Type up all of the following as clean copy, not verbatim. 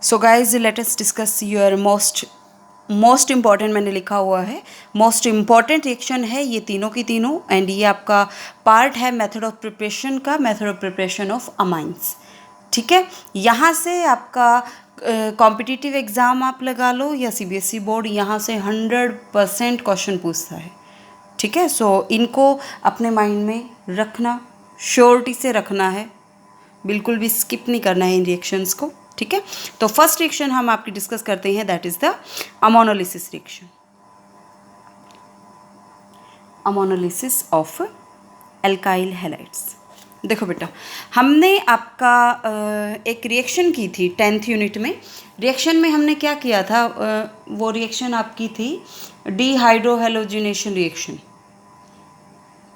So guys let us discuss your most important मैंने लिखा हुआ है। मोस्ट इम्पॉर्टेंट रिएक्शन है ये तीनों की तीनों, एंड ये आपका पार्ट है मेथड ऑफ प्रिपरेशन का, method of preparation of amines. ठीक है, यहाँ से आपका कॉम्पिटिटिव एग्ज़ाम आप लगा लो या सीबीएसई बोर्ड, यहाँ से 100% क्वेश्चन पूछता है। ठीक है, सो इनको अपने माइंड में रखना, श्योरिटी से रखना है, बिल्कुल भी स्किप नहीं करना है इन रिएक्शंस को। ठीक है, तो फर्स्ट रिएक्शन हम आपकी डिस्कस करते हैं, that is the ammonolysis reaction. Ammonolysis of alkyl halides. देखो बेटा, हमने आपका एक रिएक्शन की थी 10th यूनिट में। रिएक्शन में हमने क्या किया था, वो रिएक्शन आपकी थी डीहाइड्रोहेलोजिनेशन रिएक्शन।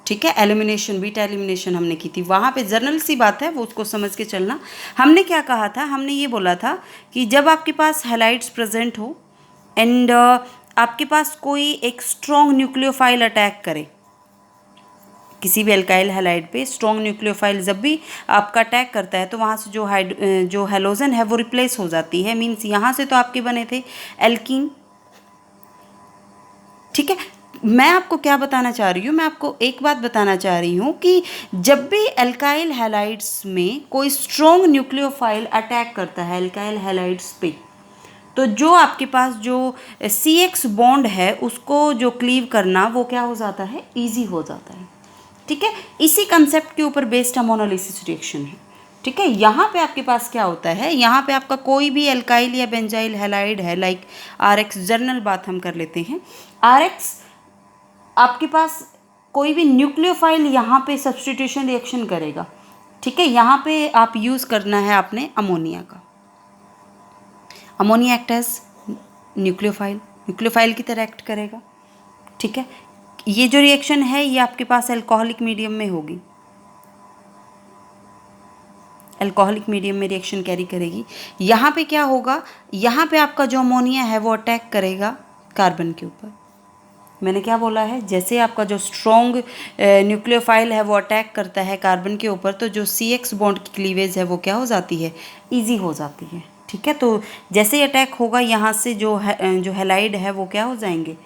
ठीक है, एलिमिनेशन, बीटा एलिमिनेशन हमने की थी। वहाँ पे जर्नल सी बात है, वो उसको समझ के चलना। हमने क्या कहा था, हमने ये बोला था कि जब आपके पास हैलाइड्स प्रेजेंट हो एंड आपके पास कोई एक स्ट्रॉन्ग न्यूक्लियोफाइल अटैक करे, किसी भी एल्काइल हैलाइड पे स्ट्रॉन्ग न्यूक्लियोफाइल जब भी आपका अटैक करता है तो वहाँ से जो हेलोजन है वो रिप्लेस हो जाती है। मीन्स यहाँ से तो आपके बने थे एल्कीन। ठीक है, मैं आपको क्या बताना चाह रही हूँ, मैं आपको एक बात बताना चाह रही हूँ कि जब भी एल्काइल हैलाइड्स में कोई स्ट्रॉन्ग न्यूक्लियोफाइल अटैक करता है एल्काइल हैलाइड्स पे, तो जो आपके पास जो CX बॉन्ड है उसको जो क्लीव करना वो क्या हो जाता है, ईजी हो जाता है। ठीक है, इसी कंसेप्ट के ऊपर बेस्ड अमोनोलिसिस रिएक्शन है। ठीक है, यहाँ पे आपके पास क्या होता है, यहाँ पे आपका कोई भी एल्काइल या बेंजाइल हैलाइड है, लाइक RX, जर्नल बात हम कर लेते हैं। RX आपके पास कोई भी न्यूक्लियोफाइल यहाँ पे सब्स्टिट्यूशन रिएक्शन करेगा। ठीक है, यहाँ पे आप यूज़ करना है आपने अमोनिया का। अमोनिया एक्ट एज न्यूक्लियोफाइल की तरह एक्ट करेगा। ठीक है, ये जो रिएक्शन है ये आपके पास अल्कोहलिक मीडियम में होगी, अल्कोहलिक मीडियम में रिएक्शन कैरी करेगी। यहाँ पे क्या होगा, यहाँ पे आपका जो अमोनिया है वो अटैक करेगा कार्बन के ऊपर। मैंने क्या बोला है, जैसे आपका जो स्ट्रॉन्ग न्यूक्लियोफाइल है वो अटैक करता है कार्बन के ऊपर, तो जो CX बॉन्ड की क्लीवेज है वो क्या हो जाती है, ईजी हो जाती है। ठीक है, तो जैसे ही अटैक होगा यहाँ से जो हैलाइड है वो क्या हो जाएंगे,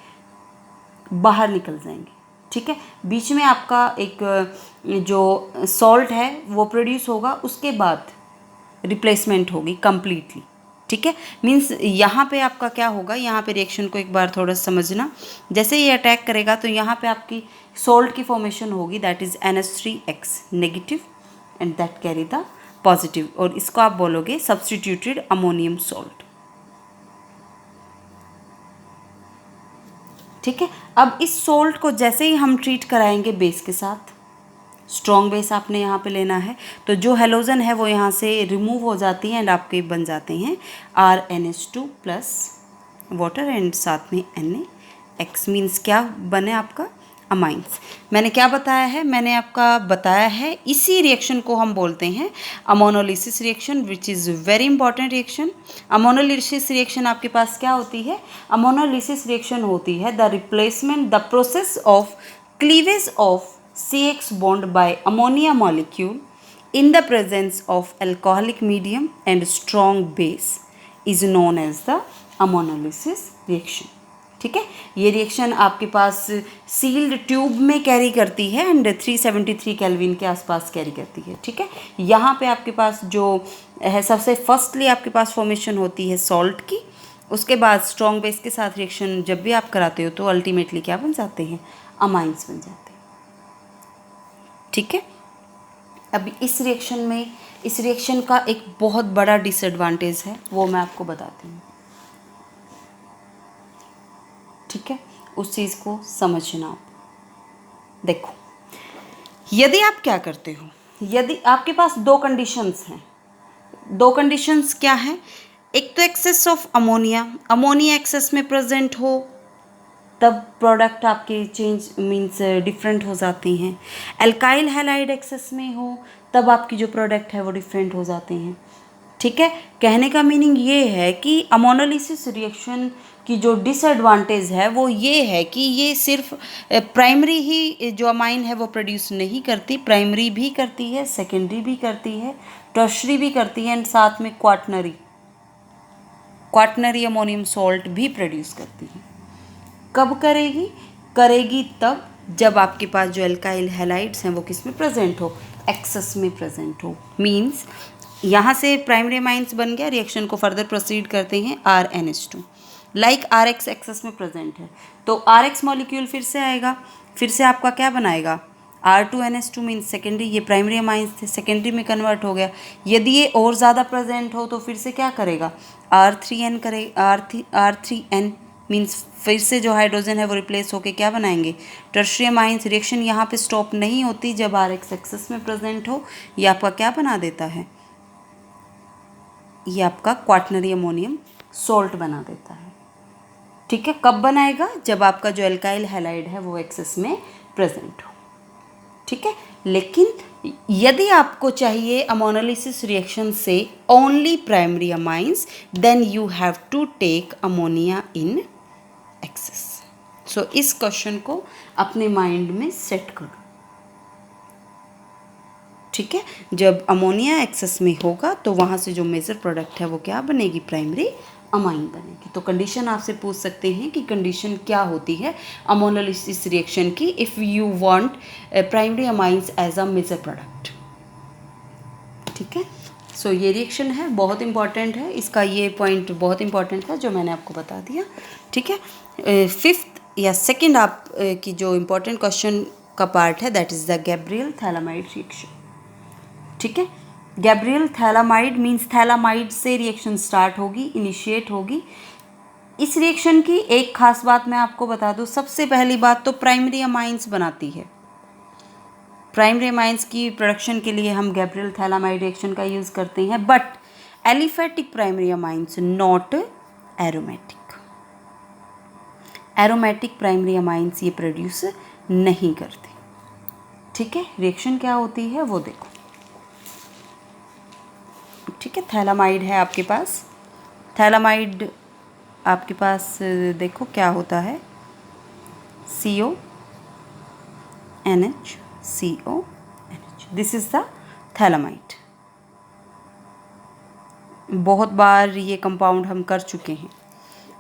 बाहर निकल जाएंगे। ठीक है, बीच में आपका एक जो सॉल्ट है वो प्रोड्यूस होगा, उसके बाद रिप्लेसमेंट होगी कम्प्लीटली। ठीक है, मीन्स यहाँ पे आपका क्या होगा, यहाँ पे रिएक्शन को एक बार थोड़ा समझना। जैसे ये अटैक करेगा तो यहाँ पे आपकी सॉल्ट की फॉर्मेशन होगी, that is NH3X negative and that carry the positive, और इसको आप बोलोगे सब्स्टिट्यूटेड अमोनियम सॉल्ट। ठीक है, अब इस सॉल्ट को जैसे ही हम ट्रीट कराएंगे बेस के साथ, स्ट्रॉन्ग बेस आपने यहाँ पे लेना है, तो जो हेलोजन है वो यहाँ से रिमूव हो जाती है एंड आपके बन जाते हैं RNH2 प्लस वाटर एंड साथ में NaX। मीन्स क्या बने आपका, अमाइंस। मैंने क्या बताया है, मैंने आपका बताया है इसी रिएक्शन को हम बोलते हैं ammonolysis reaction, which is very important reaction. Ammonolysis reaction आपके पास क्या होती है, अमोनोलिसिस रिएक्शन होती है the replacement, the process of cleavage of CX bond by ammonia molecule in the presence of alcoholic medium and strong base is known as the ammonolysis reaction। ठीक है, ये reaction आपके पास सील्ड ट्यूब में carry करती है and 373 kelvin के आसपास carry करती है। ठीक है, यहाँ पे आपके पास जो है सबसे फर्स्टली आपके पास फॉर्मेशन होती है सॉल्ट की, उसके बाद स्ट्रॉन्ग बेस के साथ रिएक्शन जब भी आप कराते हो तो अल्टीमेटली क्या बन जाते हैं, अमाइंस बन जाते हैं। ठीक है, अब इस रिएक्शन का एक बहुत बड़ा डिसएडवांटेज है, वो मैं आपको बताती हूँ। ठीक है, उस चीज़ को समझना आप। देखो, यदि आप क्या करते हो, यदि आपके पास दो कंडीशंस हैं, दो कंडीशंस क्या हैं, एक तो एक्सेस ऑफ अमोनिया एक्सेस में प्रेजेंट हो तब प्रोडक्ट आपके चेंज मीन्स डिफरेंट हो जाती हैं। एल्काइल हैलाइड एक्सेस में हो तब आपकी जो प्रोडक्ट है वो डिफरेंट हो जाते हैं। ठीक है, कहने का मीनिंग ये है कि अमोनोलिसिस रिएक्शन की जो डिसएडवांटेज है वो ये है कि ये सिर्फ प्राइमरी ही जो अमाइन है वो प्रोड्यूस नहीं करती, प्राइमरी भी करती है, सेकेंडरी भी करती है, टर्शरी भी करती है एंड साथ में क्वाटनरी क्वाटनरी अमोनियम सॉल्ट भी प्रोड्यूस करती है। कब करेगी? करेगी तब जब आपके पास जो एल्काइल हैलाइड्स हैं वो किस में प्रेजेंट हो, एक्सेस में प्रेजेंट हो। मीन्स यहाँ से प्राइमरी अमाइंस बन गया, रिएक्शन को फर्दर प्रोसीड करते हैं RNH2 लाइक RX एक्सेस में प्रेजेंट है, तो RX मॉलिक्यूल फिर से आएगा, फिर से आपका क्या बनाएगा R2NH2 मीन्स सेकेंडरी, ये प्राइमरी अमाइंस थे सेकेंडरी में कन्वर्ट हो गया। यदि ये और ज़्यादा प्रेजेंट हो तो फिर से क्या करेगा R3N करेगा, R3N मीन्स फिर से जो हाइड्रोजन है वो रिप्लेस होके क्या बनाएंगे टर्शियरी अमाइंस। रिएक्शन यहाँ पे स्टॉप नहीं होती जब RX एक्सेस में प्रेजेंट हो, ये आपका क्या बना देता है, ये आपका क्वाटनरी अमोनियम सॉल्ट बना देता है। ठीक है, कब बनाएगा? जब आपका जो एल्काइल हैलाइड है वो एक्सेस में प्रेजेंट हो। ठीक है, लेकिन यदि आपको चाहिए अमोनोलिसिस रिएक्शन से only primary amines, then you have to take ammonia in excess. So इस क्वेश्चन को अपने माइंड में सेट करो। ठीक है, जब अमोनिया एक्सेस में होगा तो वहाँ से जो मेजर प्रोडक्ट है वो क्या बनेगी, प्राइमरी अमाइन बनेगी। तो कंडीशन आपसे पूछ सकते हैं कि कंडीशन क्या होती है अमोनोलिसिस रिएक्शन की, if you want primary amines as a major product. ठीक है, सो ये रिएक्शन है, बहुत इंपॉर्टेंट है, इसका ये पॉइंट बहुत इंपॉर्टेंट था जो मैंने आपको बता दिया। ठीक है, फिफ्थ या सेकेंड आप की जो इम्पोर्टेंट क्वेश्चन का पार्ट है that is the Gabriel phthalimide reaction. ठीक है, गैब्रियल थैलामाइड मीन्स थैलामाइड से रिएक्शन स्टार्ट होगी, इनिशिएट होगी। इस रिएक्शन की एक खास बात मैं आपको बता दूं, सबसे पहली बात तो प्राइमरी अमाइंस बनाती है। प्राइमरी अमाइंस की प्रोडक्शन के लिए हम गैब्रियल थैलामाइड रिएक्शन का यूज़ करते हैं, but aliphatic primary amines, not aromatic. Aromatic primary amines ये प्रोड्यूस नहीं करते। ठीक है, रिएक्शन क्या होती है वो देखो। ठीक है, थैलामाइड है आपके पास, थैलामाइड आपके पास देखो क्या होता है, CONH, this is the phthalimide. बहुत बार ये कंपाउंड हम कर चुके हैं।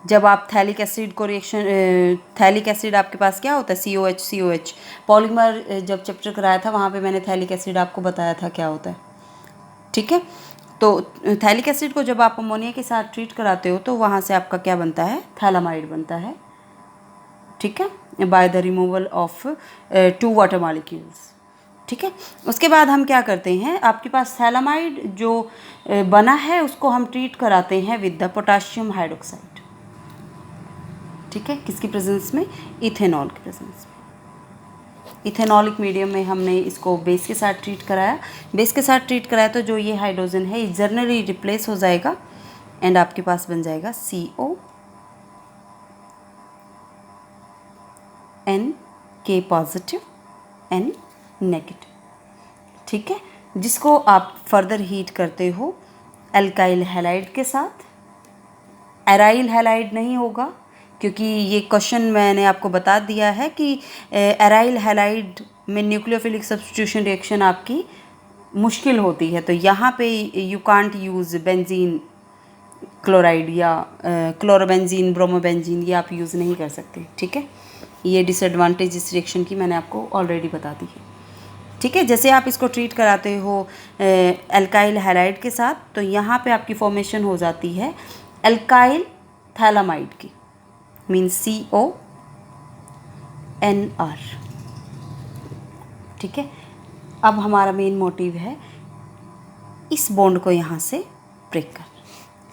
जब आप थैलिक एसिड को रिएक्शन, थैलिक एसिड आपके पास क्या होता है, COH पॉलीमर जब चैप्टर कराया था वहाँ पे मैंने थैलिक एसिड आपको बताया था क्या होता है। ठीक है, तो थैलिक एसिड को जब आप अमोनिया के साथ ट्रीट कराते हो तो वहाँ से आपका क्या बनता है, थैलामाइड बनता है। ठीक है, by the removal of 2 water molecules. ठीक है, उसके बाद हम क्या करते हैं, आपके पास थैलामाइड जो बना है उसको हम ट्रीट कराते हैं विद द पोटाशियम हाइड्रोक्साइड। ठीक है, किसकी प्रेजेंस में, इथेनॉल की प्रेजेंस में। इथेनॉलिक मीडियम में हमने इसको बेस के साथ ट्रीट कराया, बेस के साथ ट्रीट कराया तो जो ये हाइड्रोजन है ये जनरली रिप्लेस हो जाएगा एंड आपके पास बन जाएगा CONK पॉजिटिव N नेगेटिव। ठीक है, जिसको आप फर्दर हीट करते हो एल्काइल हैलाइड के साथ। एराइल हैलाइड नहीं होगा क्योंकि ये क्वेश्चन मैंने आपको बता दिया है कि एराइल हैलाइड में न्यूक्लियोफिलिक सब्स्टिट्यूशन रिएक्शन आपकी मुश्किल होती है, तो यहाँ पे you can't use benzene chloride या क्लोरोबेंजीन ब्रोमोबेंजीन, ये आप यूज़ नहीं कर सकते। ठीक है, ये डिसएडवांटेज इस रिएक्शन की मैंने आपको ऑलरेडी बता दी है। ठीक है, जैसे आप इसको ट्रीट कराते हो एल्काइल हैलाइड के साथ तो यहाँ पे आपकी फॉर्मेशन हो जाती है एल्काइल थैलामाइड की, मीन्स CONR। ठीक है, अब हमारा मेन मोटिव है इस बॉन्ड को यहाँ से ब्रेक करना।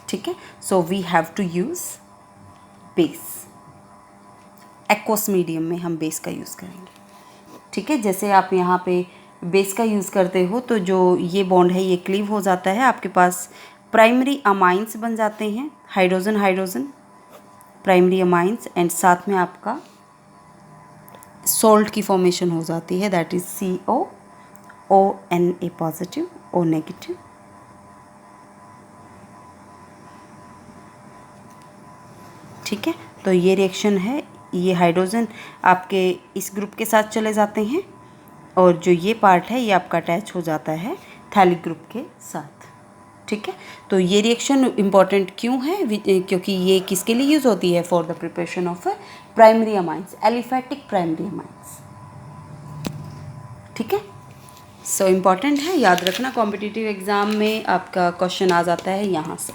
ठीक है, so we have to use base. Aqueous medium में हम बेस का यूज़ करेंगे। ठीक है, जैसे आप यहाँ पे बेस का यूज़ करते हो तो जो ये बॉन्ड है ये क्लीव हो जाता है, आपके पास प्राइमरी अमाइंस बन जाते हैं, hydrogen hydrogen primary amines, and साथ में आपका सॉल्ट की फॉर्मेशन हो जाती है that is COONA positive O negative. ठीक है, तो ये रिएक्शन है, ये हाइड्रोजन आपके इस ग्रुप के साथ चले जाते हैं और जो ये पार्ट है ये आपका अटैच हो जाता है थैलिक ग्रुप के साथ। ठीक है। तो ये रिएक्शन इम्पॉर्टेंट क्यों है? क्योंकि ये किसके लिए यूज़ होती है? For the preparation of primary amines, aliphatic primary amines. ठीक है, सो इम्पॉर्टेंट है, याद रखना। कॉम्पिटिटिव एग्ज़ाम में आपका क्वेश्चन आ जाता है यहाँ से।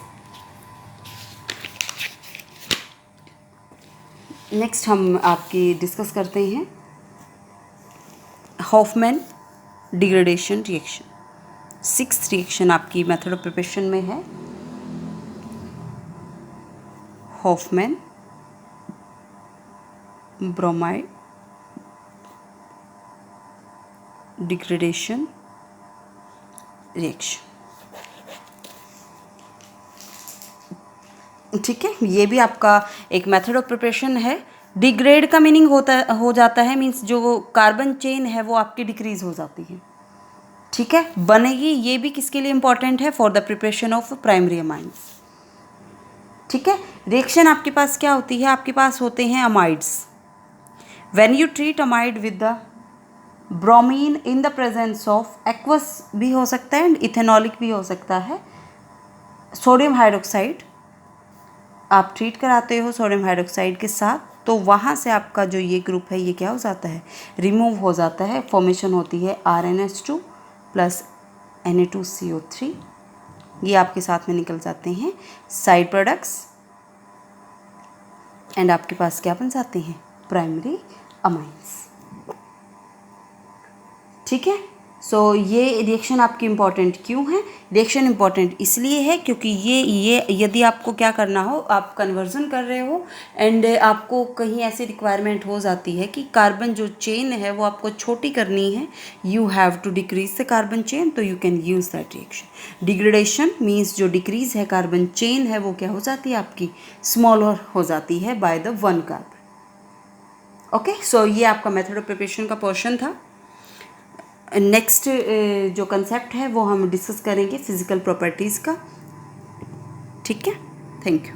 नेक्स्ट हम आपकी डिस्कस करते हैं Hofmann degradation reaction. 6th reaction आपकी मेथड ऑफ प्रिपरेशन में है हॉफमैन ब्रोमाइड डिग्रेडेशन रिएक्शन। ठीक है, ये भी आपका एक मेथड ऑफ प्रिपरेशन है। डिग्रेड का मीनिंग हो जाता है मीन्स जो कार्बन चेन है वो आपकी डिक्रीज हो जाती है। ठीक है, बनेगी, ये भी किसके लिए इंपॉर्टेंट है? For the preparation of primary amines. ठीक है, रिएक्शन आपके पास क्या होती है? आपके पास होते हैं amides. When you treat amide with the bromine in the presence of aqueous भी हो सकता है एंड इथेनॉलिक भी हो सकता है, सोडियम हाइड्रोक्साइड आप ट्रीट कराते हो सोडियम हाइड्रोक्साइड के साथ, तो वहाँ से आपका जो ये ग्रुप है ये क्या हो जाता है? रिमूव हो जाता है। फॉर्मेशन होती है RnH2 प्लस Na2CO3, ये आपके साथ में निकल जाते हैं साइड प्रोडक्ट्स एंड आपके पास क्या बन जाते हैं? Primary amines. ठीक है, सो ये रिएक्शन आपकी इम्पॉर्टेंट क्यों है? रिएक्शन इम्पॉर्टेंट इसलिए है क्योंकि ये यदि आपको क्या करना हो, आप कन्वर्जन कर रहे हो एंड आपको कहीं ऐसी रिक्वायरमेंट हो जाती है कि कार्बन जो चेन है वो आपको छोटी करनी है, you have to decrease the carbon chain, तो you can use that reaction. Degradation means जो डिक्रीज है कार्बन चेन है वो क्या हो जाती है? आपकी स्मॉलर हो जाती है बाय द 1 कार्बन। ओके, सो ये आपका मेथड ऑफ प्रिपरेशन का पोर्शन था। नेक्स्ट जो कंसेप्ट है वो हम डिस्कस करेंगे फिजिकल प्रॉपर्टीज़ का। ठीक है, थैंक यू।